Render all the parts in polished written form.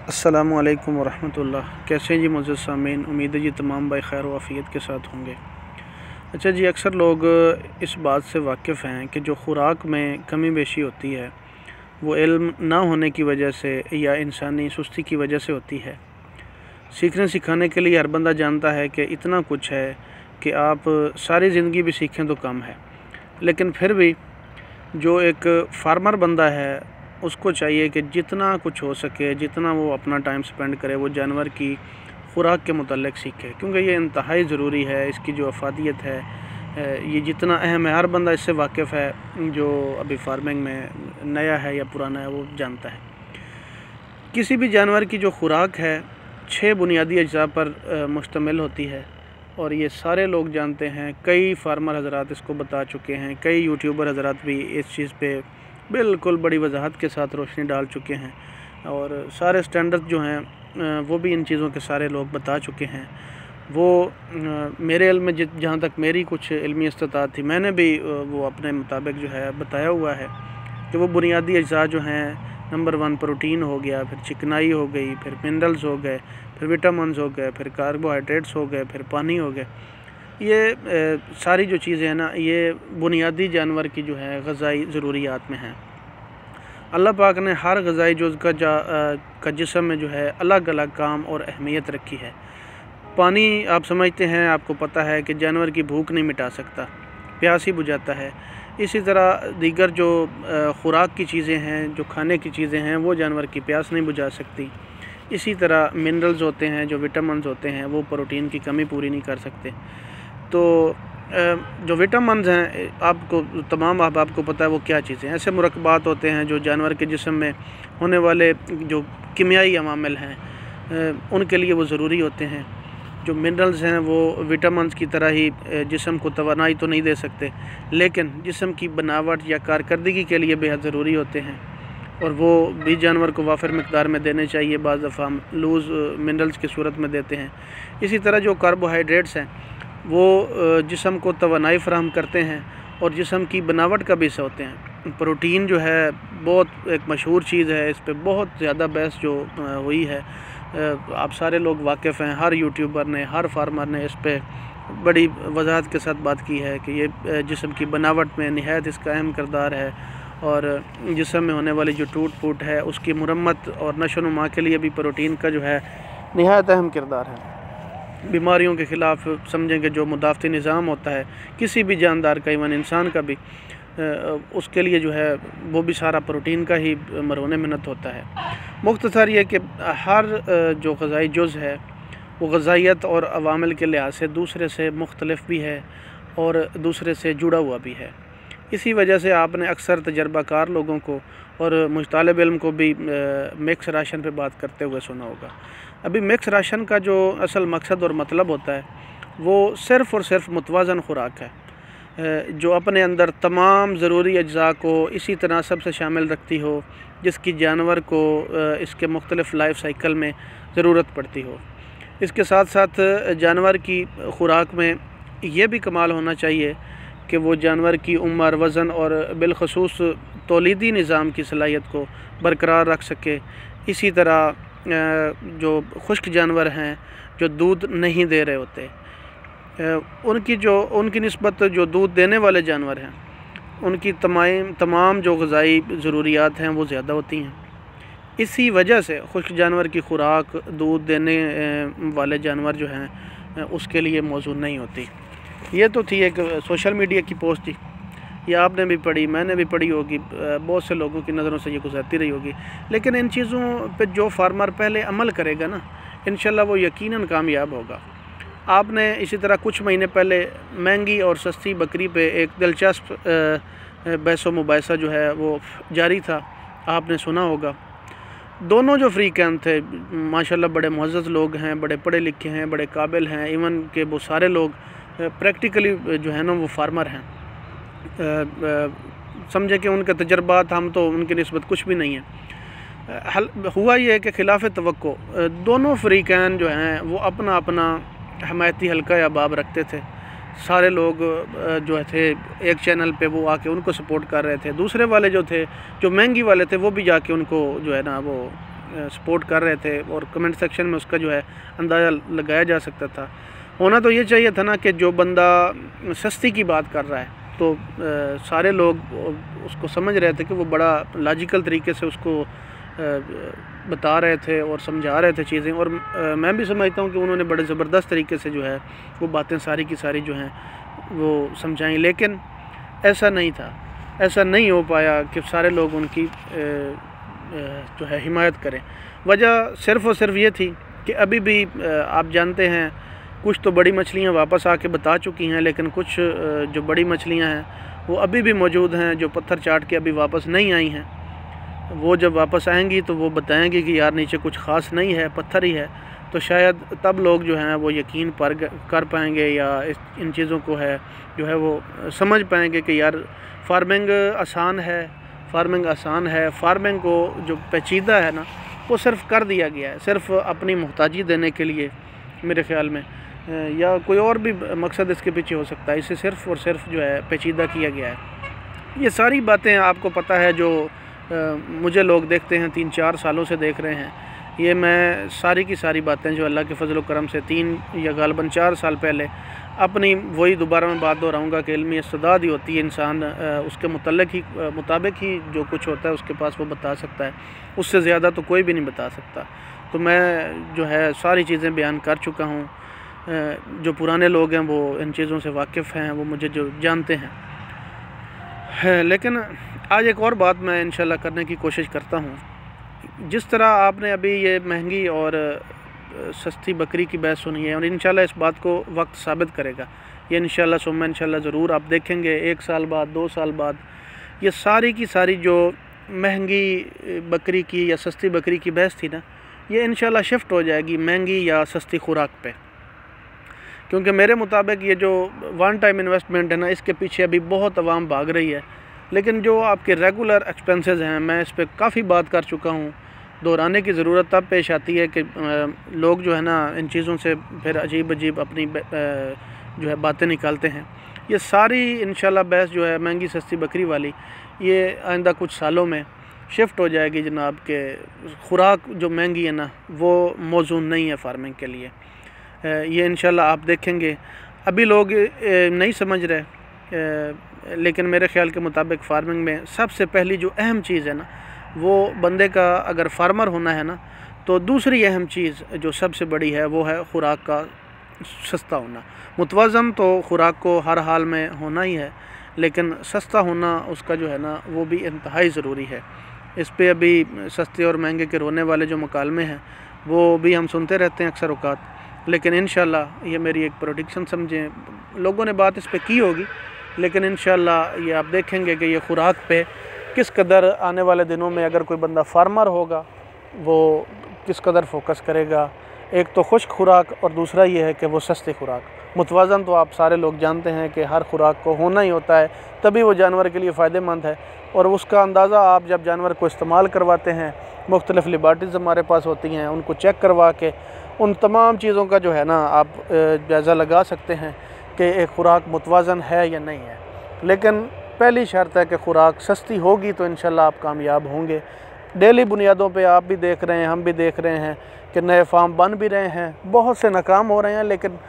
अस्सलामु अलैकुम वरहमतुल्लाह। कैसे हैं जी मुअज़्ज़ज़ सामीन, उम्मीद है जी तमाम भाई खैर व आफ़ियत के साथ होंगे। अच्छा जी, अक्सर लोग इस बात से वाकिफ़ हैं कि जो ख़ुराक में कमी बेशी होती है वो इल्म ना होने की वजह से या इंसानी सुस्ती की वजह से होती है। सीखने सिखाने के लिए हर बंदा जानता है कि इतना कुछ है कि आप सारी ज़िंदगी भी सीखें तो कम है, लेकिन फिर भी जो एक फार्मर बंदा है उसको चाहिए कि जितना कुछ हो सके, जितना वो अपना टाइम स्पेंड करे, वो जानवर की ख़ुराक के मुतल्लिक़ सीखे, क्योंकि ये इंतहाई ज़रूरी है। इसकी जो अफादियत है ये जितना अहम है, हर बंदा इससे वाकिफ़ है जो अभी फार्मिंग में नया है या पुराना है, वो जानता है। किसी भी जानवर की जो ख़ुराक है 6 बुनियादी अज्जा पर मुश्तमिल होती है और ये सारे लोग जानते हैं। कई फार्मर हज़रात इसको बता चुके हैं, कई यूट्यूबर हज़रात भी इस चीज़ पे बिल्कुल बड़ी वजाहत के साथ रोशनी डाल चुके हैं और सारे स्टैंडर्ड जो हैं वो भी इन चीज़ों के सारे लोग बता चुके हैं। वो मेरे इल्म में जहाँ तक मेरी कुछ इल्मी इस्तिताअत थी, मैंने भी वो अपने मुताबिक जो है बताया हुआ है कि वो बुनियादी अज्जा जो हैं, नंबर 1 प्रोटीन हो गया, फिर चिकनाई हो गई, फिर मिनरल्स हो गए, फिर विटामिन्स हो गए, फिर कार्बोहाइड्रेट्स हो गए, फिर पानी हो गए। ये सारी जो चीज़ें हैं ना, ये बुनियादी जानवर की जो है ग़िज़ाई ज़रूरियात में हैं। अल्लाह पाक ने हर ग़िज़ाई जुज़ का जिस्म में जो है अलग अलग काम और अहमियत रखी है। पानी आप समझते हैं, आपको पता है कि जानवर की भूख नहीं मिटा सकता, प्यास ही बुझाता है। इसी तरह दीगर जो ख़ुराक की चीज़ें हैं, जो खाने की चीज़ें हैं, वो जानवर की प्यास नहीं बुझा सकती। इसी तरह मिनरल्स होते हैं, जो विटामिन्स होते हैं, वो प्रोटीन की कमी पूरी नहीं कर सकते। तो जो विटामिन्स हैं आपको तमाम आपको पता है वो क्या चीज़ें हैं। ऐसे मुरक्कबात होते हैं जो जानवर के जिस्म में होने वाले जो कीमियाई अवामिल हैं उनके लिए वो ज़रूरी होते हैं। जो मिनरल्स हैं वो विटामिन्स की तरह ही जिस्म को तवानाई तो नहीं दे सकते, लेकिन जिस्म की बनावट या कारकर्दगी के लिए बेहद ज़रूरी होते हैं और वो भी जानवर को वाफिर मिक़दार में देने चाहिए। बाज़ दफ़ा हम लूज़ मिनरल्स की सूरत में देते हैं। इसी तरह जो कार्बोहाइड्रेट्स हैं वो जिस्म को तवानाई फ़राहम करते हैं और जिस्म की बनावट का भी हिस्सा होते हैं। प्रोटीन जो है बहुत एक मशहूर चीज़ है, इस पे बहुत ज़्यादा बहस जो हुई है, आप सारे लोग वाकिफ़ हैं। हर यूट्यूबर ने, हर फार्मर ने इस पे बड़ी वजाहत के साथ बात की है कि ये जिस्म की बनावट में निहायत इसका अहम किरदार है और जिस्म में होने वाली जो टूट फूट है उसकी मुरम्मत और नशो-नुमा के लिए भी प्रोटीन का जो है निहायत अहम किरदार है। बीमारियों के ख़िलाफ़ समझें कि जो मुदाफ़ती निज़ाम होता है किसी भी जानदार का, इवन इंसान का भी, उसके लिए जो है वो भी सारा प्रोटीन का ही मरोने मिन्नत होता है। मुख्तसर ये कि हर जो ग़िज़ाई जुज़ है वो ग़िज़ाइयत और अवामिल के लिहाज से दूसरे से मुख्तलिफ भी है और दूसरे से जुड़ा हुआ भी है। इसी वजह से आपने अक्सर तजर्बाकार लोगों को और मुश्तालिब इल्म को भी मिक्स राशन पे बात करते हुए सुना होगा। अभी मिक्स राशन का जो असल मकसद और मतलब होता है वो सिर्फ़ और सिर्फ मुतवाज़न ख़ुराक है जो अपने अंदर तमाम ज़रूरी अज्जा को इसी तनासब से शामिल रखती हो जिसकी जानवर को इसके मुख्तलिफ़ लाइफ साइकिल में ज़रूरत पड़ती हो। इसके साथ साथ जानवर की ख़ुराक में ये भी कमाल होना चाहिए कि वो जानवर की उम्र, वज़न और बिलख़ुसूस तौलीदी निज़ाम की सलाहियत को बरकरार रख सके। इसी तरह जो खुश्क जानवर हैं जो दूध नहीं दे रहे होते, उनकी निस्बत जो दूध देने वाले जानवर हैं उनकी तमाम जो ग़िज़ाई ज़रूरियात हैं वो ज़्यादा होती हैं। इसी वजह से खुश्क जानवर की ख़ुराक दूध देने वाले जानवर जो हैं उसके लिए मौजूद नहीं होती। ये तो थी एक सोशल मीडिया की पोस्ट थी, ये आपने भी पढ़ी, मैंने भी पढ़ी होगी, बहुत से लोगों की नज़रों से ये गुजरती रही होगी। लेकिन इन चीज़ों पे जो फार्मर पहले अमल करेगा ना, इंशाल्लाह वो यकीनन कामयाब होगा। आपने इसी तरह कुछ महीने पहले महंगी और सस्ती बकरी पे एक दिलचस्प बहस व मुबाहिसा जो है वो जारी था, आपने सुना होगा। दोनों जो फ़रीक़ैन थे माशाल्लाह बड़े मुअज़्ज़ज़ लोग हैं, बड़े पढ़े लिखे हैं, बड़े काबिल हैं, इवन के वो सारे लोग प्रैक्टिकली जो है ना वो फार्मर हैं। समझे कि उनके तजर्बात हम तो उनकी निस्बत कुछ भी नहीं है। हुआ ये है कि ख़िलाफ़ तवक्को दोनों फ़रीक़ैन जो हैं वो अपना अपना हमायती हल्का या बाब रखते थे। सारे लोग जो थे एक चैनल पे वो आके उनको सपोर्ट कर रहे थे, दूसरे वाले जो थे, जो महंगी वाले थे, वो भी जाके उनको जो है ना वो सपोर्ट कर रहे थे और कमेंट सेक्शन में उसका जो है अंदाज़ा लगाया जा सकता था। होना तो ये चाहिए था ना कि जो बंदा सस्ती की बात कर रहा है तो सारे लोग उसको समझ रहे थे कि वो बड़ा लॉजिकल तरीके से उसको बता रहे थे और समझा रहे थे चीज़ें, और मैं भी समझता हूँ कि उन्होंने बड़े ज़बरदस्त तरीके से जो है वो बातें सारी की सारी जो हैं वो समझाई। लेकिन ऐसा नहीं था, ऐसा नहीं हो पाया कि सारे लोग उनकी जो है हिमायत करें। वजह सिर्फ़ और सिर्फ ये थी कि अभी भी आप जानते हैं कुछ तो बड़ी मछलियाँ वापस आके बता चुकी हैं, लेकिन कुछ जो बड़ी मछलियाँ हैं वो अभी भी मौजूद हैं जो पत्थर चाट के अभी वापस नहीं आई हैं। वो जब वापस आएंगी तो वो बताएंगी कि यार नीचे कुछ ख़ास नहीं है, पत्थर ही है, तो शायद तब लोग जो हैं वो यकीन कर पाएंगे या इन चीज़ों को है जो है वो समझ पाएंगे कि यार फार्मिंग आसान है, फार्मिंग को जो पेचीदा है ना वो सिर्फ़ कर दिया गया है सिर्फ़ अपनी मुहताजी देने के लिए, मेरे ख़्याल में, या कोई और भी मकसद इसके पीछे हो सकता है। इसे सिर्फ़ और सिर्फ जो है पेचीदा किया गया है। ये सारी बातें आपको पता है, जो मुझे लोग देखते हैं 3-4 सालों से देख रहे हैं, ये मैं सारी की सारी बातें जो अल्लाह के फजल व करम से 3 या गालिबन 4 साल पहले अपनी वही दोबारा मैं बात दोहराऊँगा कि इल्मी इस्तिदाद ही होती है, इंसान उसके मुताबिक ही जो कुछ होता है उसके पास वो बता सकता है, उससे ज़्यादा तो कोई भी नहीं बता सकता। तो मैं जो है सारी चीज़ें बयान कर चुका हूँ। जो पुराने लोग हैं वो इन चीज़ों से वाकिफ़ हैं, वो मुझे जो जानते हैं। लेकिन आज एक और बात मैं इंशाल्लाह करने की कोशिश करता हूँ। जिस तरह आपने अभी ये महंगी और सस्ती बकरी की बहस सुनी है, और इंशाल्लाह इस बात को वक्त साबित करेगा, ये इंशाल्लाह सुम्मा इंशाल्लाह ज़रूर आप देखेंगे 1 साल बाद 2 साल बाद ये सारी की सारी जो महंगी बकरी की या सस्ती बकरी की बहस थी ना, ये इंशाल्लाह शिफ्ट हो जाएगी महंगी या सस्ती खुराक पे। क्योंकि मेरे मुताबिक ये जो वन टाइम इन्वेस्टमेंट है ना, इसके पीछे अभी बहुत आवाम भाग रही है, लेकिन जो आपके रेगुलर एक्सपेंसेस हैं मैं इस पर काफ़ी बात कर चुका हूँ। दोहराने की ज़रूरत तब पेश आती है कि लोग जो है ना इन चीज़ों से फिर अजीब अपनी जो है बातें निकालते हैं। ये सारी इंशाल्लाह बहस जो है महंगी सस्ती बकरी वाली, ये आइंदा कुछ सालों में शिफ्ट हो जाएगी जनाब के खुराक जो महंगी है ना वो मौजूद नहीं है फार्मिंग के लिए। ये इंशाल्लाह आप देखेंगे। अभी लोग नहीं समझ रहे, लेकिन मेरे ख़्याल के मुताबिक फ़ार्मिंग में सबसे पहली जो अहम चीज़ है ना, वो बंदे का अगर फार्मर होना है ना, तो दूसरी अहम चीज़ जो सबसे बड़ी है वो है ख़ुराक का सस्ता होना। मुतवज़न तो ख़ुराक को हर हाल में होना ही है, लेकिन सस्ता होना उसका जो है ना वो भी इंतहाई ज़रूरी है। इस पे अभी सस्ते और महंगे के रोने वाले जो मुकालमे हैं वो भी हम सुनते रहते हैं अक्सर औक़ात, लेकिन इंशाल्लाह ये मेरी एक प्रेडिक्शन समझें, लोगों ने बात इस पे की होगी, लेकिन इंशाल्लाह ये आप देखेंगे कि ये ख़ुराक पे किस कदर आने वाले दिनों में अगर कोई बंदा फार्मर होगा वो किस कदर फोकस करेगा। एक तो खुश्क खुराक और दूसरा ये है कि वो सस्ती खुराक। मुतवाज़न तो आप सारे लोग जानते हैं कि हर खुराक को होना ही होता है, तभी वो जानवर के लिए फ़ायदेमंद है, और उसका अंदाज़ा आप जब जानवर को इस्तेमाल करवाते हैं, मुख्तलिफ़ लेबार्टरीज़ हमारे पास होती हैं, उनको चेक करवा के उन तमाम चीज़ों का जो है ना आप जायज़ा लगा सकते हैं कि एक खुराक मुतवाज़न है या नहीं है। लेकिन पहली शर्त है कि खुराक सस्ती होगी तो इंशाल्लाह आप कामयाब होंगे। डेली बुनियादों पे आप भी देख रहे हैं, हम भी देख रहे हैं कि नए फार्म बन भी रहे हैं, बहुत से नाकाम हो रहे हैं लेकिन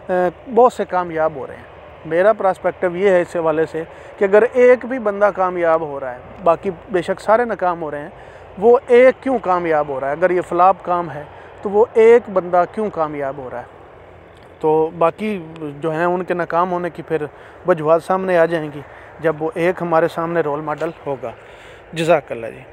बहुत से कामयाब हो रहे हैं। मेरा पर्सपेक्टिव ये है इस हवाले से कि अगर एक भी बंदा कामयाब हो रहा है, बाकी बेशक सारे नाकाम हो रहे हैं, वो एक क्यों कामयाब हो रहा है? अगर ये फ्लॉप काम है तो वो एक बंदा क्यों कामयाब हो रहा है? तो बाकी जो हैं उनके नाकाम होने की फिर वजूहात सामने आ जाएंगी जब वो एक हमारे सामने रोल मॉडल होगा। जज़ाकल्लाह जी।